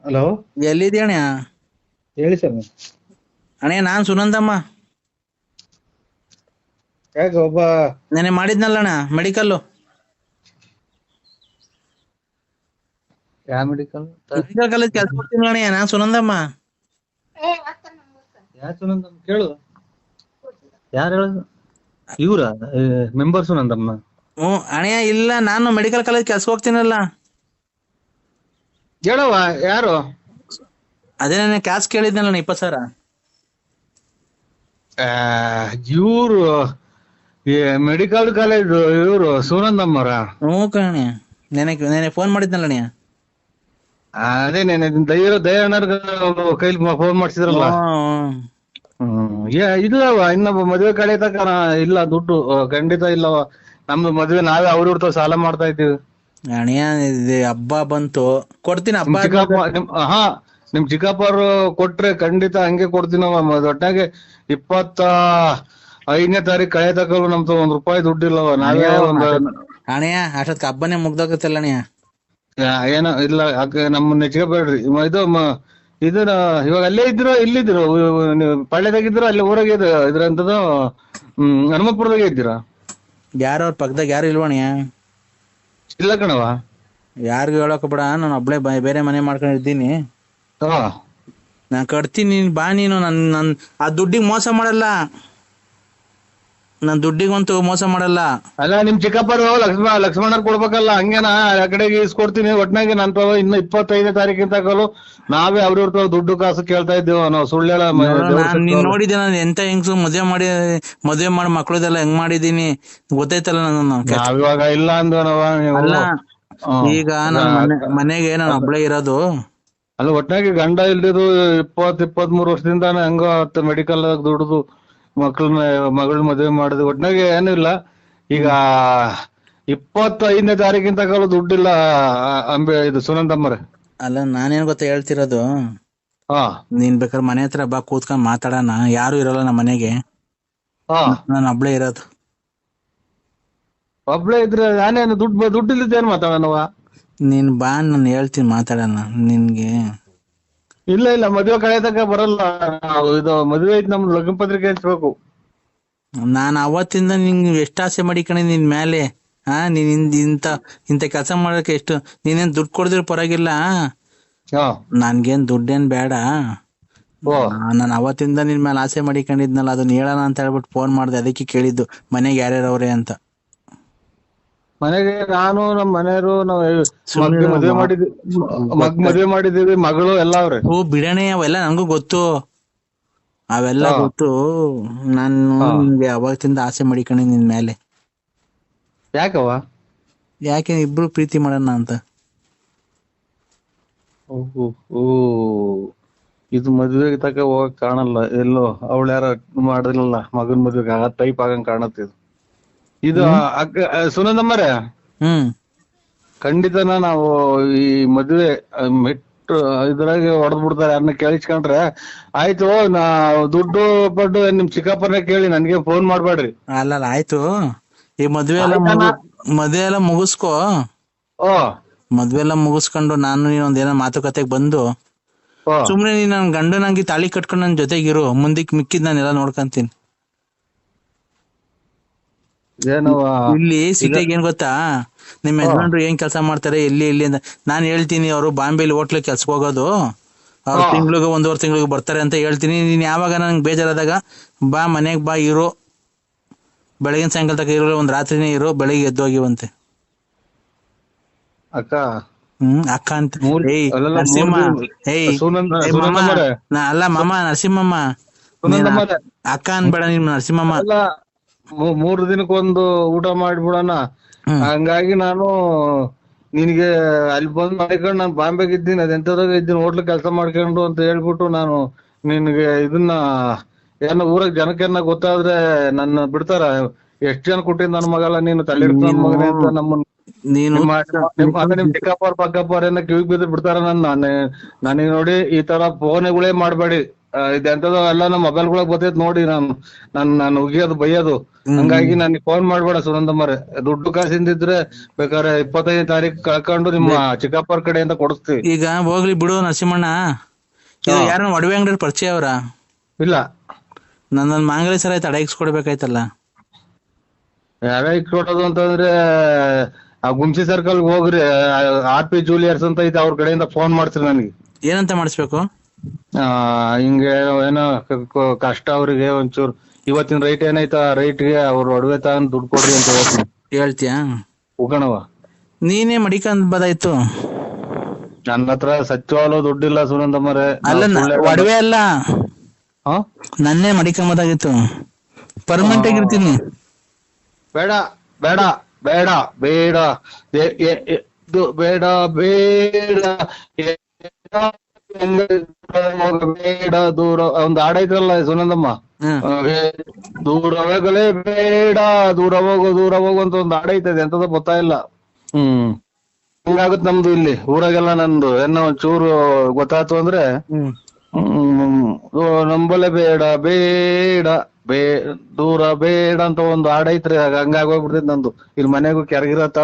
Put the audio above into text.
Hello. ಎಲ್ಲಿದ್ದೀಯ ಅಣ್ಣ? ಹೇಳಿ sir. ಅಣ್ಣ ನಾನ್ ಸುನಂದಮ್ಮ. ಯಾಕೆ ಒಬ್ಬ ನೆನೆ ಮಾಡಿದ್ನಲ್ಲ ಅಣ್ಣ ಮೆಡಿಕಲ್. ಯಾವ ಮೆಡಿಕಲ್? ಮೆಡಿಕಲ್ ಕಾಲೇಜ್ ಕೆಲ್ಸ ಕೊಡ್ತೀನಿ ಅಣ್ಣ, ನಾನ್ ಸುನಂದಮ್ಮ. ಯಾರು ಸುನಂದ ಕೇಳು. ಯಾರು ಹೇಳುದು? ಇವ್ರ ಮೆಂಬರ್ ಸುನಂದಮ್ಮ. ಹ್ಞೂ ಅಣ್ಣ, ಇಲ್ಲ ನಾನು ಮೆಡಿಕಲ್ ಕಾಲೇಜ್ ಕೆಲ್ಸ ಹೋಗ್ತೀನಲ್ಲ. ಹೇಳವ ಯಾರು? ಅದೇ ನನ್ನ ಕ್ಯಾಶ್ ಕೇಳಿದ್ನಲ್ಲ ಅಣ್ಣ, 20,000. ಇವ್ರು ಮೆಡಿಕಲ್ ಕಾಲೇಜ್ ಇವ್ರು ಸುನಂದಮ್ಮರ. ಹ್ಞೂ ಕಣೆ, ನೆನೆ ಫೋನ್ ಮಾಡಿದ್ನಲ್ಲ ಅಣ್ಣ. ಅದೇ ದಯಾನರ್ಗ ಕೈಲಿ ಫೋನ್ ಮಾಡ್ಸಿದ್ರಲ್ಲ. ಇಲ್ಲವ ಇನ್ನೊಬ್ಬ ಮದುವೆ ಕಡೆ ತಕ ಇಲ್ಲ ದುಡ್ಡು ಖಂಡಿತ ಇಲ್ಲವ. ನಮ್ದು ಮದ್ವೆ ನಾವೇ ಅವ್ರ ಸಾಲ ಮಾಡ್ತಾ ಇದ್ದೀವಿ. ಅಣ್ಣ ಇದು ಹಬ್ಬ ಬಂತು, ಕೊಡ್ತೀನಿ ಹಬ್ಬ ನಿಮ್ ಚಿಕ್ಕಪ್ಪ ನಿಮ್ ಚಿಕ್ಕಪ್ಪರು ಕೊಟ್ರೆ ಖಂಡಿತ ಹಂಗೆ ಕೊಡ್ತೀನವ. ಒಟ್ಟಾಗೆ 25ನೇ ತಾರೀಕು ಕಳೆ ತಗೊಳ್ಳು. ನಮ್ದು ₹1 ದುಡ್ಡಿಲ್ಲವ. ನಾವೇ ಅಣ್ಣ ಅಷ್ಟೊತ್ಕ ಹಬ್ಬನೇ ಮುಗ್ದೋಗತ್ತಲ್ಲ ಅಣ್ಣ. ಏನೋ ಇಲ್ಲ ನಮ್ಮನ್ನ ನೆಚ್ಕೋಬೇಡ್ರಿ. ಇದನ್ನ ಇವಾಗ ಅಲ್ಲೇ ಇದ್ರು ಇಲ್ಲಿದ್ರು ನೀವು ಪಾಳ್ಯದಾಗಿದ್ರು ಅಲ್ಲಿ ಊರಾಗ ಇದ್ರಂತದ್ದು ಹನುಮಪುರದಾಗ ಇದ್ದೀರಾ? ಯಾರು ಅವ್ರ ಪಕ್ಕದಾಗ ಯಾರು ಇಲ್ವಣ್ಣ? ಇಲ್ಲ ಕಣವ. ಯಾರಿಗೂ ಹೇಳಕ್ ಬೇಡ, ನಾನು ಒಬ್ಳೆ ಬೇರೆ ಮನೆ ಮಾಡ್ಕೊಂಡಿದ್ದೀನಿ. ನಾನ್ ಕಟ್ತೀನಿ, ನೀನ್ ಬಾ. ನೀನು ನನ್ ಆ ದುಡ್ಡಿಗೆ ಮೋಸ ಮಾಡಲ್ಲ, ನನ್ ದುಡ್ಡಿಗಂತೂ ಮೋಸ ಮಾಡಲ್ಲ. ಅಲ್ಲ ನಿಮ್ ಚಿಕ್ಕಪ್ಪರು ಲಕ್ಷ್ಮಣರ್ ಕೊಡ್ಬೇಕಲ್ಲ, ಹಂಗೇನಾ? ಆ ಕಡೆಗೆ ಇಸ್ಕೊಡ್ತೀನಿ. ಒಟ್ನಾಗೆ ನನ್ ಇನ್ನು 25ನೇ ತಾರೀಕಿಂತ ತಗೊಳ್ಳು. ನಾವೇ ಅವ್ರ ದುಡ್ಡು ಕಾಸು ಕೇಳ್ತಾ ಇದ್ದೀವಿ ನಾವು. ಸುಳ್ಳೆಳ ನೀನ್ ನೋಡಿದ್ದೆ ನಾನು ಎಂತ ಹೆಂಗ್ಸು ಮದ್ವೆ ಮಾಡಿ ಮಕ್ಳದೆಲ್ಲ ಹೆಂಗ್ ಮಾಡಿದೀನಿ ಗೊತ್ತೈತಲ್ಲ ನಾನು. ನಾವಿವಾಗ ಇಲ್ಲ ಅಂದ್ವನವ. ಅಲ್ಲ, ಈಗ ನನ್ ಮನೆಗೆ ನಾನು ಒಬ್ಳೆ ಇರೋದು. ಅಲ್ಲ ಒಟ್ನಾಗೆ ಗಂಡ ಇಲ್ದಿರು 23 ವರ್ಷದಿಂದ ಹಂಗ ಮೆಡಿಕಲ್ ದುಡ್ದು ಮಗಳ ಮದುವೆ ಮಾಡಿದ್ವಿ. ಒಟ್ನಾಗೆ ಏನು ಇಲ್ಲ. ಈಗ 25ನೇ ತಾರೀಕಿಂತ ದುಡ್ಡಿಲ್ಲ ಇದು ಸುನಂದಮ್ಮರ. ಅಲ್ಲ ನಾನೇನ್ ಗೊತ್ತಾ ಹೇಳ್ತಿರೋದು, ನೀನ್ ಬೇಕಾದ್ರೆ ಮನೆ ಹತ್ರ ಬಾ, ಕೂತ್ಕೊಂಡ್ ಮಾತಾಡೋಣ. ಯಾರು ಇರಲ್ಲ ನಮ್ಮ ಮನೆಗೆ, ನಾನು ಒಬ್ಳೆ ಇರೋದು. ಒಬ್ಳೆ ಇದ್ರೆ ನಾನೇನು ದುಡ್ಡು ಇಲ್ಲದ ಏನ್ ಮಾತಾಡೋಣವ? ನೀನ್ ಬಾ, ನಾನು ಹೇಳ್ತೀನಿ, ಮಾತಾಡೋಣ. ನಿನ್ಗೆ ಇಲ್ಲ ಮದುವೆ ಕಡೆ ತನಕ ಬರಲ್ಲ. ಇದು ಮದುವೆ ಐತಿ, ನಮ್ದು ಲಗ್ನ ಪತ್ರಿಕೆ ಹಂಚ್ಬೇಕು. ನಾನು ಅವತ್ತಿಂದ ನಿಂಗೆ ಎಷ್ಟು ಆಸೆ ಮಾಡಿಕಣಿ ನಿನ್ ಮೇಲೆ. ನೀನ್ ಇಂತ ಕೆಲಸ ಮಾಡಕ್ಕೆ ಎಷ್ಟು, ನೀನೇನ್ ದುಡ್ಡು ಕೊಡದಿರೋ ಪರವಾಗಿಲ್ಲ, ನನ್ಗೇನ್ ದುಡ್ಡೇನ್ ಬೇಡ. ನಾನು ಅವತ್ತಿಂದ ನಿನ್ ಮೇಲೆ ಆಸೆ ಮಾಡಿಕೊಂಡಿದ್ನಲ್ಲ, ಅದನ್ನ ಹೇಳೋಣ ಅಂತ ಹೇಳ್ಬಿಟ್ಟು ಫೋನ್ ಮಾಡ್ದೆ. ಅದಕ್ಕೆ ಕೇಳಿದ್ದು ಮನೆಗೆ ಯಾರ್ಯಾರವ್ರೆ ಅಂತ. ಮನೆಗೆ ನಾನು ನಮ್ಮ ಮನೆಯವರು ನಾವು ಮದುವೆ ಮಾಡಿದೀವಿ. ಮಗಳು ಎಲ್ಲ ಅವ್ರೆ. ಬಿಡಣೆ, ಅವೆಲ್ಲ ನಂಗೂ ಗೊತ್ತು, ಅವೆಲ್ಲ ಗೊತ್ತು. ನಾನು ನಿನ್ಗೆ ಅವತ್ತಿಂದ ಆಸೆ ಮಾಡಿಕಣಿ ನಿನ್ ಮೇಲೆ. ಯಾಕವ? ಯಾಕೆ ಇಬ್ರು ಪ್ರೀತಿ ಮಾಡೋಣ ಅಂತ. ಇದು ಮದ್ವೆಗೆ ತಕ ಹೋಗಕ್ ಕಾಣಲ್ಲ ಎಲ್ಲೋ. ಅವಳು ಯಾರ ಮಾಡಿದ್ರಲ್ಲ ಮಗನ್ ಮದ್ವೆಗೆ, ಆ ಟೈಪ್ ಆಗಂಗ್ ಕಾಣತ್ತೆ ಇದು. ಸುನಂದಮ್ಮರೇ, ಖಂಡಿತನ ನಾವು ಈ ಮದ್ವೆ ಇದ್ರಾಗೆ ಹೊಡೆದ್ ಬಿಡ್ತಾರೆ. ಯಾರನ್ನ ಕೇಳಿಸ್ಕೊಂಡ್ರೆ ಆಯ್ತು. ದುಡ್ಡು ಪಡ್ಡು ನಿಮ್ ಚಿಕ್ಕಪ್ಪನ ಕೇಳಿ ನನ್ಗೆ ಫೋನ್ ಮಾಡ್ಬೇಡ್ರಿ. ಅಲ್ಲ ಆಯ್ತು, ಈ ಮದ್ವೆ ಎಲ್ಲ ಮುಗಿಸ್ಕೊ. ಮದ್ವೆ ಎಲ್ಲ ಮುಗಿಸ್ಕೊಂಡು ನಾನು ನೀನೊಂದೇನೋ ಮಾತುಕತೆಗೆ ಬಂದು ಸುಮ್ನೆ ನೀನ್ ನನ್ ಗಂಡನಂಗಿ ತಾಳಿ ಕಟ್ಕೊಂಡು ನನ್ ಜೊತೆಗಿರು. ಮುಂದಕ್ಕೆ ಮಿಕ್ಕಿದ್ ನಾನೆಲ್ಲ ನೋಡ್ಕೊಂತೀನಿ. ಇಲ್ಲಿ ಸಿಟಿಗೆ ಏನ್ ಗೊತ್ತಾ, ನಿಮ್ ಯಜಮಾನ್ರು ಏನ್ ಕೆಲಸ ಮಾಡ್ತಾರೆ, ಎಲ್ಲಿ ಅಂತ ನಾನ್ ಹೇಳ್ತೀನಿ. ಅವರು ಬಾಂಬೆಲಿ ಹೋಟ್ಲಿಗೆ ಕೆಲ್ಸಕ್ಕೆ ಹೋಗೋದು, ಅವ್ರು ತಿಂಗ್ಳಿಗೆ 1.5 ತಿಂಗಳಿಗೆ ಬರ್ತಾರೆ ಅಂತ ಹೇಳ್ತೀನಿ. ನೀನ್ ಯಾವಾಗ ನಂಗೆ ಬೇಜಾರಾದಾಗ ಬಾ, ಮನೆಗ್ ಬಾ, ಇರೋ. ಬೆಳಗಿನ ಸಾಯಂಕಾಲ ತಕ ಇರೋ, ಒಂದ್ ರಾತ್ರಿನೇ ಇರೋ, ಬೆಳಿಗ್ಗೆ ಎದ್ದೋಗಿವಂತೆ. ಅಕ್ಕ ಅಕ್ಕ ಅಂತ ನರಸಿಂಹ. ಅಲ್ಲ ಮಾಮ, ನರಸಿಂಹಮ್ಮ ಅಕ್ಕ ಅನ್ಬೇಡ ನಿಮ್ ನರಸಿಂಹಮ್ಮ. 3 ದಿನಕ್ಕೊಂದು ಊಟ ಮಾಡ್ಬಿಡೋಣ. ಹಂಗಾಗಿ ನಾನು ನಿನ್ಗೆ ಅಲ್ಲಿ ಬಂದ್ ಮಾಡ್ಕೊಂಡು ನಾನು ಬಾಂಬೆಗೆ ಇದ್ದೀನಿ, ಅದೆಂತದಾಗ ಇದ್ದೀನಿ, ಹೋಟ್ಲ್ ಕೆಲಸ ಮಾಡ್ಕೊಂಡು ಅಂತ ಹೇಳ್ಬಿಟ್ಟು ನಾನು ನಿನ್ಗೆ ಇದನ್ನ ಏನೋ ಊರಾಗ ಜನಕ್ಕೆನ್ನ ಗೊತ್ತಾದ್ರೆ ನನ್ನ ಬಿಡ್ತಾರ? ಎಷ್ಟ್ ಜನ ಕೊಟ್ಟಿದ್ ನನ್ ಮಗಲ್ಲ ನೀನು, ತಲೆಡ್ತ ಮಗನೇ ಅಂತ ನಮ್ಮನ್ನ ನಿಮ್ ಚಿಕ್ಕಪ್ಪವ್ರ ಪಕ್ಕಪ್ಪವ್ರ ಕಿವಿಗ್ ಬಿದ್ದು ಬಿಡ್ತಾರ. ನನಗೆ ನೋಡಿ ಈ ತರ ಫೋನ್ಗಳೇ ಮಾಡ್ಬೇಡಿ. ಇದೆಂತದೋ ಎಲ್ಲ ನಮ್ಮ ಮೊಬೈಲ್ ಗಳಾಗ ಬರ್ತೈತ್ ನೋಡಿ. ನಾನು ಉಗಿಯೋದು ಬೈಯೋದು. ಹಂಗಾಗಿ ನನಗೆ ಫೋನ್ ಮಾಡ್ಬೇಡ ಸುನಂದಮ್ಮರೆ. ದುಡ್ಡು ಕಾಸಿಂದಿದ್ರೆ ಬೇಕಾದ್ರೆ 25 ತಾರೀಕು ಕಳ್ಕೊಂಡು ನಿಮ್ಮ ಚಿಕ್ಕಪ್ಪರ ಕಡೆಯಿಂದ ಕೊಡಿಸ್ತೀವಿ. ಈಗ ಹೋಗ್ಲಿ ಬಿಡು ನರಸಿಂಹಣ್ಣ. ಇದು ಯಾರನ್ನ ಒಡವೆ ಅಂಗಡಿ ಪರಿಚಯ ಅವ್ರ? ಇಲ್ಲ, ನನ್ನ ಮಾಂಗಲ್ಯ ಸರ ಆಯ್ತು, ಅಡ ಇಕ್ಸ್ಕೊಡ್ಬೇಕಾಯ್ತಲ್ಲ. ಯಾರ ಇಟ್ಕೊಡೋದು ಅಂತಂದ್ರೆ ಆ ಗುಂಸಿ ಸರ್ಕಲ್ ಹೋಗ್ರಿ, RP ಜೂಲಿಯರ್ಸ್ ಅಂತ ಐತೆ, ಅವ್ರ ಕಡೆಯಿಂದ ಫೋನ್ ಮಾಡ್ತೀರಿ ನನಗೆ. ಏನಂತ ಮಾಡಿಸ್ಬೇಕು? ಹಿಂಗೆ ಏನೋ ಕಷ್ಟ ಅವ್ರಿಗೆ ಒಂಚೂರು ಇವತ್ತಿನ ರೈಟ್ ಏನೈತ ಆ ರೈಟ್ಗೆ ಅವ್ರು ಒಡವೆ ತಗೊಂಡ್ ದುಡ್ಡು ಕೊಡ್ರಿ ಅಂತ ಹೇಳ್ತೀಯಾ? ಉಗಣವ ನೀನೇ ಮಡಿಕಂದ್ ಬದಾಯ್ತು. ನನ್ನ ಹತ್ರ ಸತ್ಯವಾಗ್ಲೂ ದುಡ್ಡಿಲ್ಲ ಸುನಂದಮ್ಮರೆ. ಅಲ್ಲ ಒಡವೆ ಅಲ್ಲ, ನನ್ನೇ ಮಡಿಕಂಬದಾಗಿತ್ತು. ಪರ್ಮನೆಂಟ್ ಆಗಿರ್ತೀನಿ. ಬೇಡ ಬೇಡ ಬೇಡ ಬೇಡ ಬೇಡ ಬೇಡ ಬೇಡ ದೂರ ಒಂದು ಆಡೈತ್ರಲ್ಲ ಸುನಂದಮ್ಮ, ದೂರವಾಗಲೇ ಬೇಡ, ದೂರ ಹೋಗು ಅಂತ ಒಂದು ಆಡೈತದೆ, ಎಂತದ ಗೊತ್ತಾಯಿಲ್ಲ. ಹಿಂಗಾಗುತ್ತೆ ನಮ್ದು ಇಲ್ಲಿ ಊರಾಗೆಲ್ಲ. ನಂದು ಏನೋ ಒಂಚೂರು ಗೊತ್ತಾಯ್ತು ಅಂದ್ರೆ ನಂಬಲೆ ಬೇಡ ಬೇಡ ದೂರ ಬೇಡ ಅಂತ ಒಂದು ಆಡೈತ್ರಿ. ಹಂಗಾಗೋಗ್ಬಿಡ್ತೈತಿ ನಂದು. ಇಲ್ಲಿ ಮನೆಗೂ ಕೆರಗಿರತ್ತ